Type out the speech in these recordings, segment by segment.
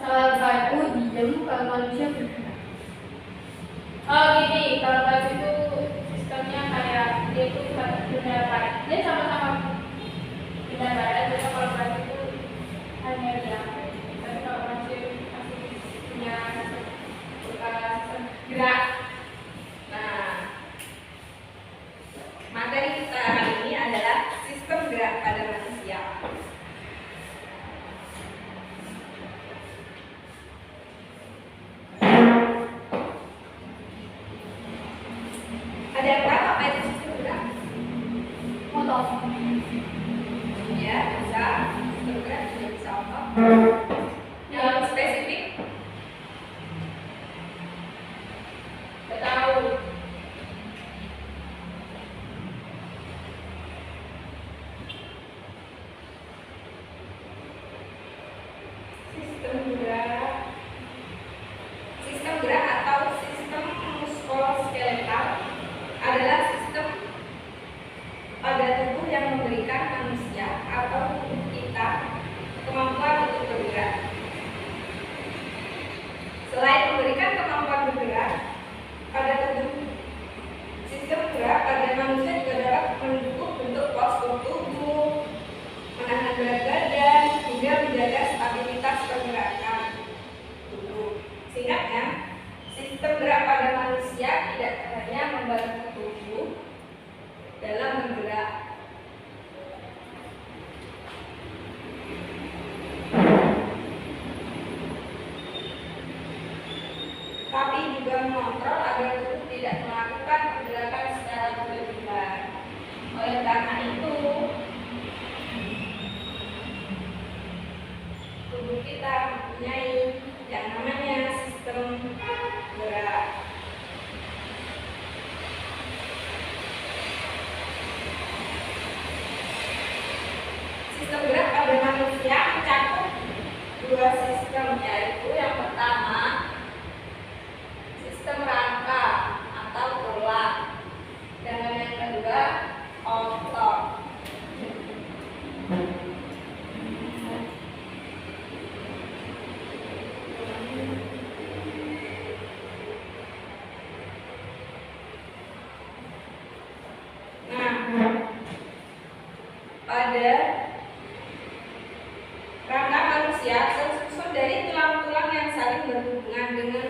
Kalau batu diem, kalau manusia bergerak. Oh gini, kalau batu itu sistemnya kayak dia itu benda padat, dia sama-sama benda padat. Jadi kalau batu itu hanya diam. Tapi kalau manusia pasti punya sistem gerak. Nah, materi kita hari ini adalah sistem gerak pada manusia. Ada yang tahu apa itu sistem gerak? Motor. Ya, bisa. Sistem gerak juga bisa otot. Yang spesifik? Tidak tahu. Sistem gerak atau sistem muskuloskeletal adalah sistem pada tubuh yang memberikan manusia atau tubuh kita kemampuan untuk bergerak. Selain memberikan kemampuan bergerak pada tubuh, sistem gerak pada manusia juga dapat mendukung bentuk postur tubuh, menahan berat badan, hingga menjaga stabilitas pergerakan tubuh. Singkatnya, sistem gerak pada manusia tidak hanya membantu tubuh dalam bergerak, tapi juga mengontrol agar tubuh tidak melakukan pergerakan secara berlebihan. Oleh karena itu, tubuh kita mempunyai yang namanya sistem gerak. Sistem gerak pada manusia mencakup dua sistem, yaitu yang pertama sistem rangka atau tulang, dan yang kedua otot. Pada rangka manusia tersusun dari tulang-tulang yang saling berhubungan dengan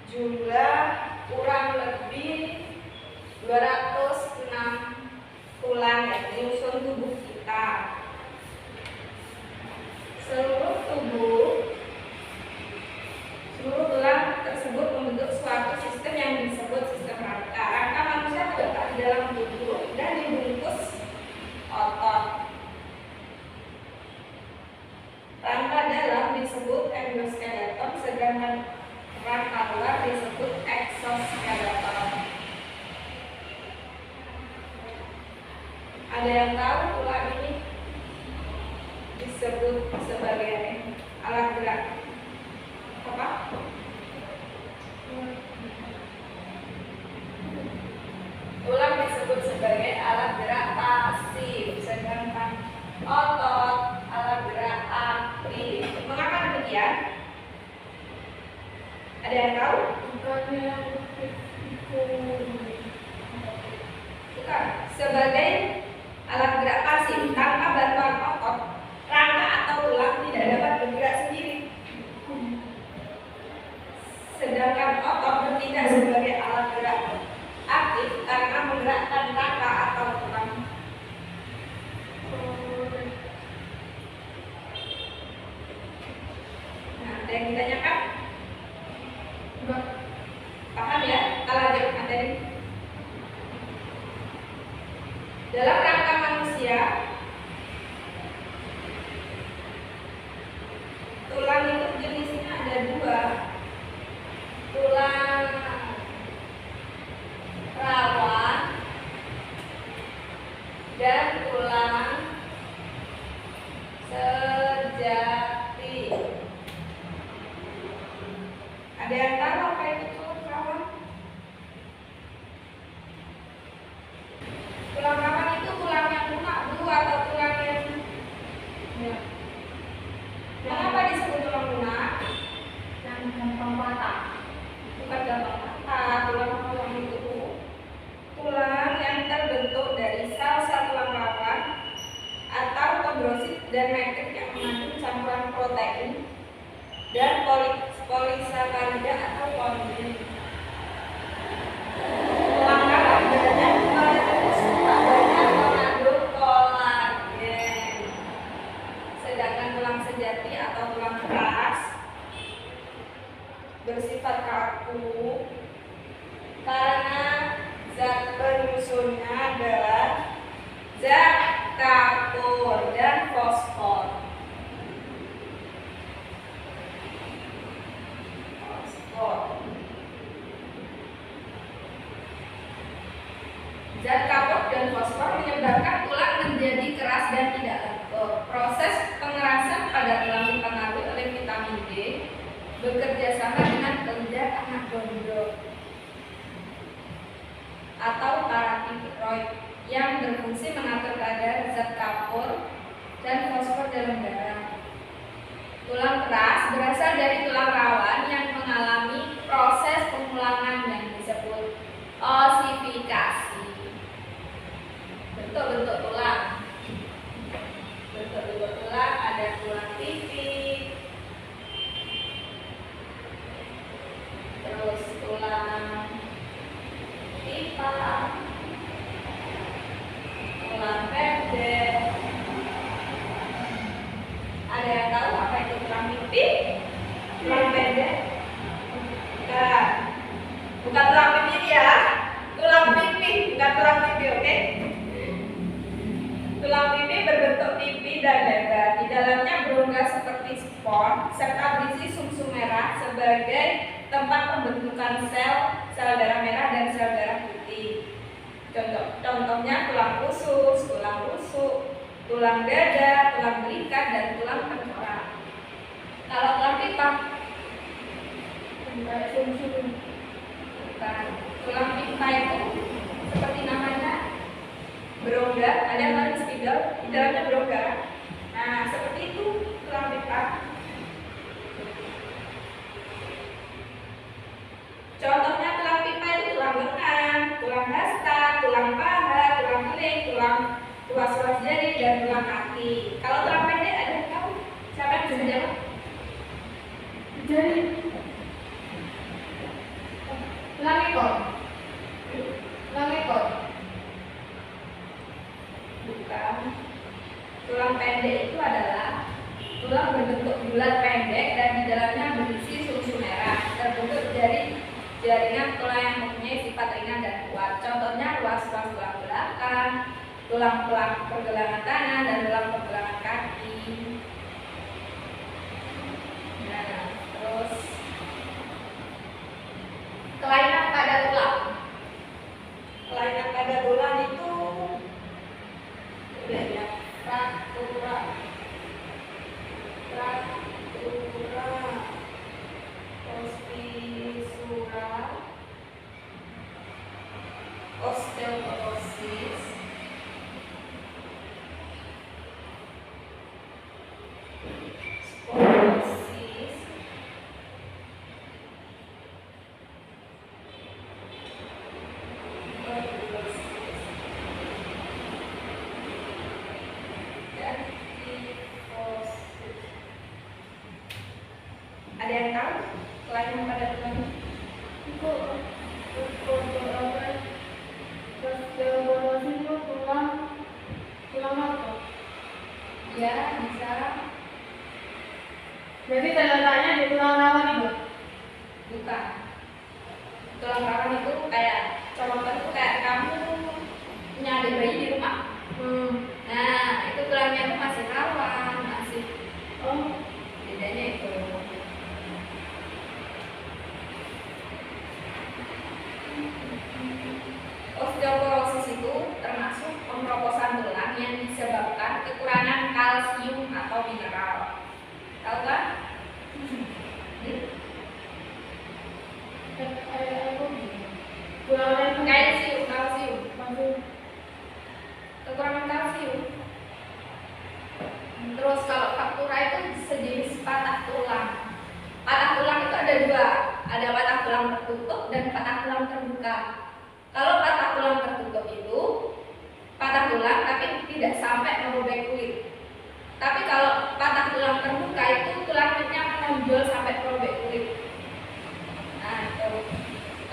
jumlah kurang lebih 206 tulang yang menyusun tubuh kita. Seluruh tulang tersebut membentuk suatu sistem yang disebut sistem rangka. Rangka manusia terletak di dalam tubuh dan dibungkus otot. Rangka dalam disebut endoskeleton, sedangkan rangka luar disebut exoskeleton. Ada yang tahu tulang ini disebut sebagai alat gerak apa? Tulang disebut sebagai alat gerak pasif, sedangkan otot alat gerak aktif. Mengapa demikian? Ada yang tahu? Bukan. Sebagai alat gerak pasif tanpa bantuan otot, rangka atau tulang tidak dapat bergerak sendiri. Sedangkan otot bertindak sebagai alat gerak aktif karena menggerakkan rangka atau tulang. Nah, ada yang ditanyakan? Paham ya? Kita lanjut materi. Dalam rangka manusia, tulang itu jenisnya ada dua. Tulang rawan dan tulang sejati. Ada yang tahu apa itu tulang rawan? Tulang rawan itu tulang yang lunak dulu atau tulang yang Mengapa disebut tulang lunak? dan polisakarida atau kolagen. Tulang rawan banyak mengandung kolagen. Sedangkan tulang sejati atau tulang keras bersifat kaku karena zat penyusunnya adalah zat kapur dan fosfor. Zat kapur dan fosfor menyebabkan tulang menjadi keras dan tidak lentur. Proses pengerasan pada tulang dipengaruhi oleh vitamin D bekerja sama dengan kelenjar anak domba atau paratiroid yang berfungsi mengatur kadar zat kapur dan fosfor dalam darah. Tulang keras berasal dari tulang rawan yang mengalami proses pengulangan yang disebut osifikasi. Bentuk-bentuk tulang. Bentuk-bentuk tulang ada tulang pipi, terus tulang pipa, tulang pendek. Ada yang tahu apa itu tulang pipi? Tulang pendek? Bukan. Bukan tulang pipi ya. Tulang pipi, bukan tulang pipi, oke? Tulang pipi berbentuk pipi dan lebar. Di dalamnya berongga seperti spons serta berisi sumsum merah sebagai tempat pembentukan sel darah merah dan sel darah putih. Contohnya tulang usus, tulang rusuk, tulang dada, tulang belikat, dan tulang tengkorak. Kalau tulang pipa, bukan. Tulang pipa itu seperti namanya berongga, ada yang paling spidol, di dalamnya berongga. Nah, seperti itu tulang pipa. Contohnya tulang pipa itu tulang lengan, tulang hasta, tulang paha, tulang beling, tulang ruas-ruas jari, dan tulang kaki. Kalau tulang pendek ada yang tahu? Siapa yang bisa jawab? Jari. Tulang ekor. Tulang ekor. Bukan. Tulang pendek itu adalah tulang berbentuk bulat pendek dan di dalamnya berisi sumsum merah, terbentuk dari jaringan tulang yang mempunyai sifat ringan dan kuat. Contohnya ruas-ruas tulang belakang, tulang-tulang pergelangan tangan, dan tulang pergelangan kaki. Nah, terus kelainan pada tulang. Kelainan pada tulang itu ya, fraktura, fisura, osteoporosis, sporosis, dan kifosis. Ada yang tahu kelainan pada tulang? Ya, bisa. Jadi terletaknya di tulang rawan itu? Bukan. Tulang rawan itu kayak contoh itu kayak kamu punya adik bayi di rumah. Nah, itu tulangnya itu masih rawan, masih. Oh, Bedanya itu. Osteoporosis itu termasuk pemroposan tulang yang disebabkan kekurangan kalsium atau mineral. Tahu kan? Kalsium. Kekurangan kalsium. Terus kalau fraktura itu sejenis patah tulang. Patah tulang itu ada dua, ada patah tulang tertutup dan patah tulang terbuka. Kalau patah tulang tertutup itu patah tulang tapi tidak sampai merobek kulit. Tapi kalau patah tulang terbuka itu tulangnya menonjol menonjol sampai robek kulit. Nah, itu.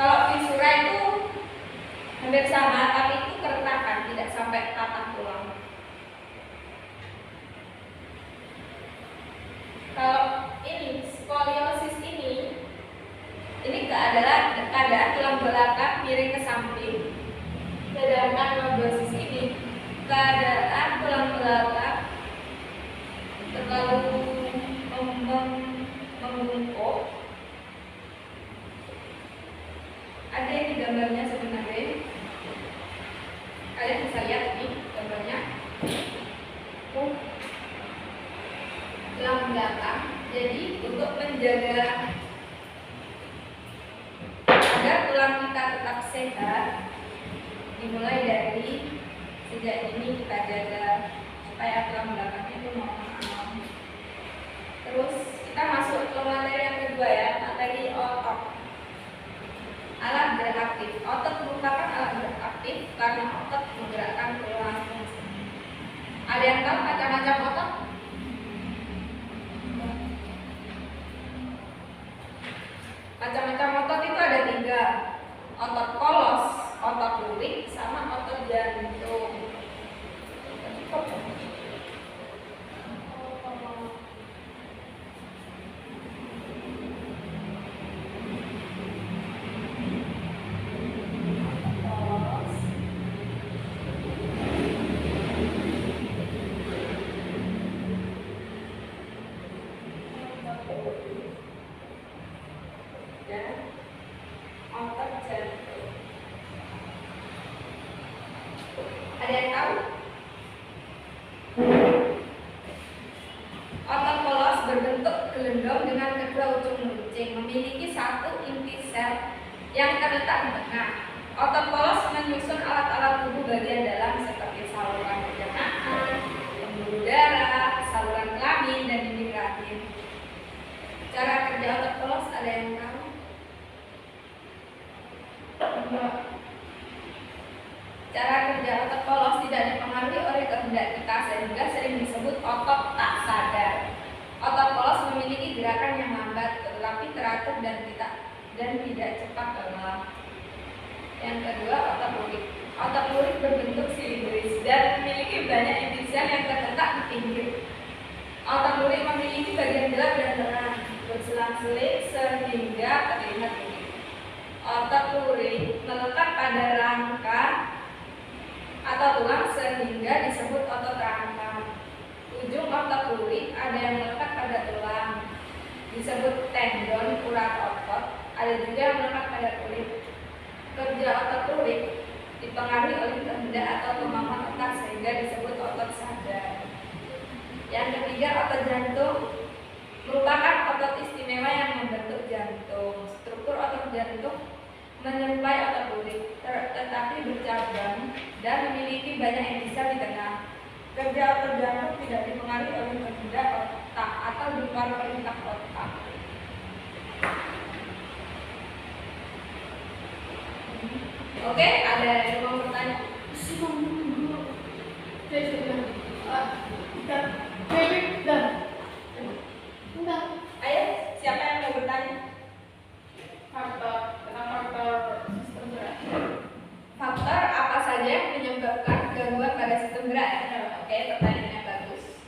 Kalau visura itu hampir sama, tapi itu keretakan, tidak sampai patah tulang. Kalau ini skoliosis ini keadaan tulang belakang miring ke samping. Sedangkan lordosis ini keadaan tulang belakang terlalu membungkuk. Ada yang di gambarnya sebenarnya. Kalian bisa lihat nih gambarnya. Tulang belakang. Jadi untuk menjaga agar tulang kita tetap sehat, dimulai dari sejak ini kita jaga supaya tulang belakangnya itu normal. Terus kita masuk ke materi yang kedua ya, materi otot. Alat gerak aktif. Otot merupakan alat gerak aktif karena otot menggerakkan tulang. Ada yang tahu macam-macam otot? Macam-macam otot itu ada 3. Otot kolos, otot lurik, sama otot jantung. Dan otot jantung. Ada yang tahu? Otot polos berbentuk gelendong dengan kedua ujung runcing, memiliki satu inti sel yang terletak di tengah. Otot polos menyusun alat-alat tubuh bagian dalam seperti saluran pencernaan, pembuluh darah, saluran kelamin, dan dinding rahim. Cara kerja otot polos ada yang tahu? Cara kerja otot polos tidak dipengaruhi oleh kehendak kita sehingga sering disebut otot tak sadar. Otot polos memiliki gerakan yang lambat tetapi teratur dan tidak cepat lelah. Yang kedua, otot lurik. Otot lurik berbentuk silindris dan memiliki banyak inti sel yang terletak di pinggir. Otot lurik memiliki bagian gelap dan terang, berselang-seling sehingga terlihat unik. Otot lurik melekat pada rangka atau tulang sehingga disebut otot rangka. Ujung otot lurik ada yang melekat pada tulang, disebut tendon urat otot. Ada juga yang melekat pada kulit. Kerja otot lurik dipengaruhi oleh kehendak atau kemampuan otak sehingga disebut otot sadar. Yang ketiga, otot jantung merupakan otot istimewa yang membentuk jantung. Struktur otot jantung menyerupai otot lurik, tetapi bercabang dan memiliki banyak inti sel di tengah. Kerja otot jantung tidak dipengaruhi oleh kehendak otak atau di luar perintah otak. Oke, ada yang mau bertanya? Ayo, siapa yang mau bertanya? Faktor apa saja yang menyebabkan gangguan pada sistem gerak? Oke, pertanyaannya bagus.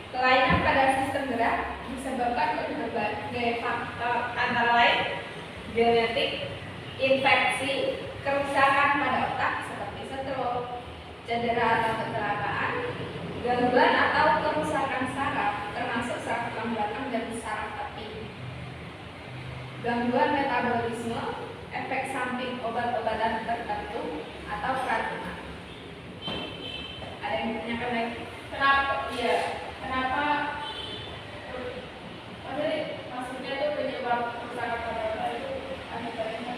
Kelainan pada sistem gerak disebabkan oleh berbagai faktor, antara lain genetik, infeksi, kerusakan pada otak seperti stroke, cedera atau kecelakaan, gangguan atau kerusakan saraf termasuk saraf tulang belakang dan saraf tepi, gangguan metabolisme, efek samping obat-obatan tertentu atau keracunan. Ada yang ditanyakan lagi? Kenapa maksudnya itu penyebab kerusakan pada otak itu akibatnya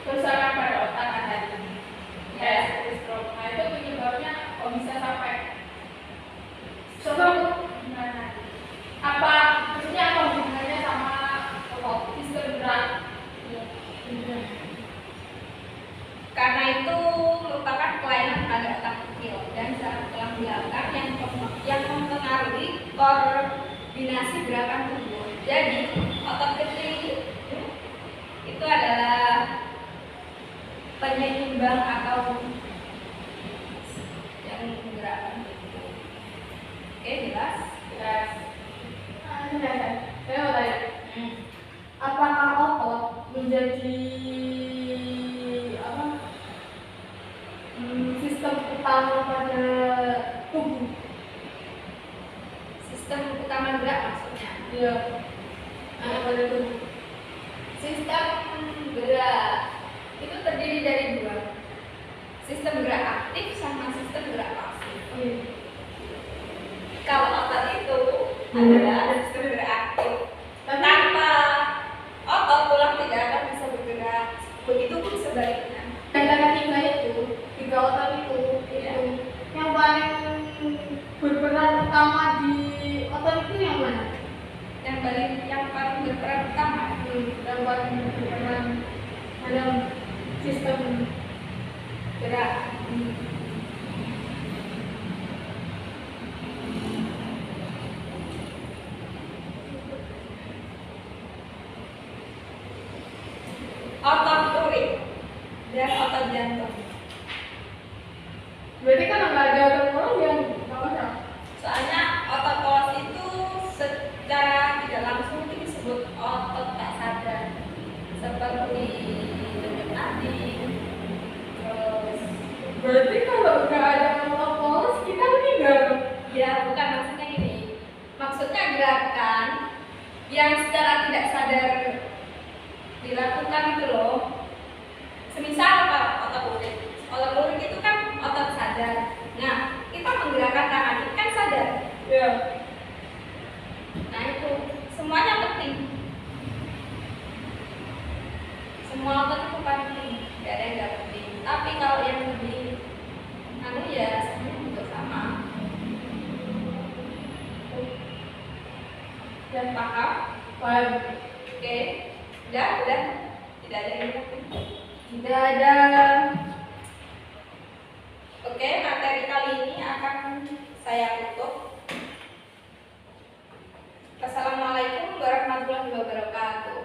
kerusakan pada otak ada ya seperti stroke. Nah itu penyebabnya kok bisa sampai stroke? Apa maksudnya apa hubungannya sama sistem gerak? Karena itu merupakan kelainan pada otak. belakang yang mempengaruhi koordinasi gerakan tubuh. Jadi otot kecil itu adalah penyeimbang atau yang gerakan tubuh. Oke, jelas? Jelas. Saya mau tanya, apakah otot menjadi apa? Sistem utama pada tubuh? Sistem utama gerak maksudnya. Iya. Pada tubuh. Sistem gerak itu terdiri dari dua. Sistem gerak aktif sama sistem gerak pasif. Kalau otot itu adalah sistem gerak aktif. Tanpa otot tulang tidak akan bisa bergerak. Begitupun sebaliknya. Antara tiga otot itu yang paling berperan utama di otot itu yang mana? Yang paling berperan utama Yang paling berperan dalam sistem gerak. Otot urin dan otot jantung. Berarti kan nggak ada otot polos yang nggak ada. Soalnya otot polos itu secara tidak langsung itu disebut otot tak sadar, seperti denyut nadi. Terus Berarti kalau nggak ada otot polos kita meninggal. ya bukan maksudnya gini. Maksudnya gerakan yang secara tidak sadar dilakukan itu loh. Semisal apa otot urin. Otot urin itu kan otot sadar. Nah, kita menggerakkan tangan itu kan sadar. Ya. Nah itu semuanya penting. Semua otot itu penting, nggak ada yang nggak penting. Tapi kalau yang lebih ya semuanya juga sama. Dan paham? Paham. Oke, udah, tidak ada yang penting. Tidak ada. Oke, materi kali ini akan saya tutup. Assalamualaikum warahmatullahi wabarakatuh.